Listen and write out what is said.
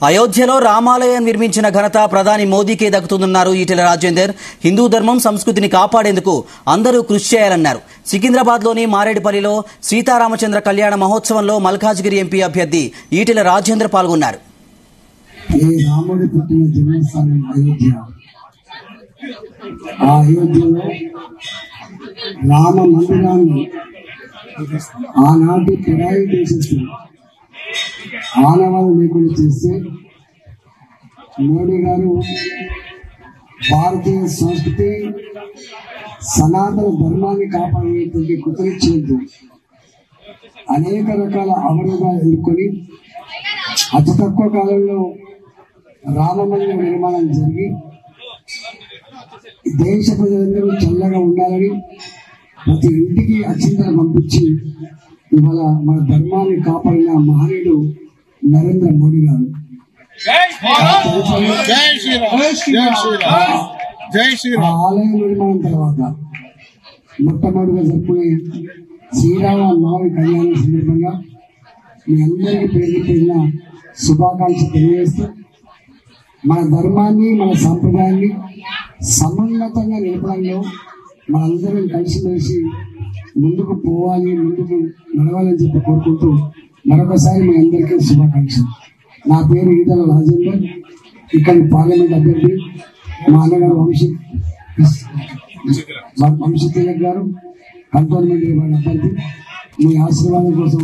అయోధ్యలో రామాలయం నిర్మించిన ఘనత ప్రధాని మోదీకే దక్కుతుందన్నారు ఈటెల రాజేందర్. హిందూ ధర్మం సంస్కృతిని కాపాడేందుకు అందరూ కృషి చేయాలన్నారు. సికింద్రాబాద్లోని మారేడుపల్లిలో సీతారామచంద్ర కళ్యాణ మహోత్సవంలో మల్కాజ్గిరి ఎంపీ అభ్యర్థి ఈటెల రాజేందర్ పాల్గొన్నారు. రామ మందిరాన్ని ఆనాటి కిరాయి చేసేసి ఆనవాళ్ళు లేకుండా చేస్తే మోడీ గారు భారతీయ సంస్కృతి సనాతన ధర్మాన్ని కాపాడేటువంటి కృతనిశ్చయంతో అనేక రకాల అవరోధాలు ఎదుర్కొని అతి తక్కువ కాలంలో రామ మందిర నిర్మాణం జరిగి దేశ ప్రజలందరూ చల్లగా ఉండాలని ప్రతి ఇంటికి అక్షింతలు పంపించి ఇవాళ మన ధర్మాన్ని కాపాడిన మహనీయుడు నరేంద్ర మోడీ గారు. ఆలయం నిర్మాణం తర్వాత మొట్టమొదటిగా జరుపుకునే శ్రీరామనవమి కళ్యాణం సందర్భంగా మీ అందరికీ పేరు పేరిన శుభాకాంక్షలు తెలియజేస్తూ మన ధర్మాన్ని మన సాంప్రదాయాన్ని సమున్నతంగా నిలపడంలో మనందరం కలిసిమెలిసి ముందుకు పోవాలి, ముందుకు నడవాలని చెప్పి కోరుకుంటూ మరొకసారి మీ అందరికీ శుభాకాంక్షలు. నా పేరు ఈటెల రాజేందర్, ఇక్కడ పార్లమెంట్ అభ్యర్థి. మా అన్నగారు వంశీ తిలక్ గారు కంటోన్మెంట్ అభ్యర్థి. మీ ఆశీర్వాదం కోసం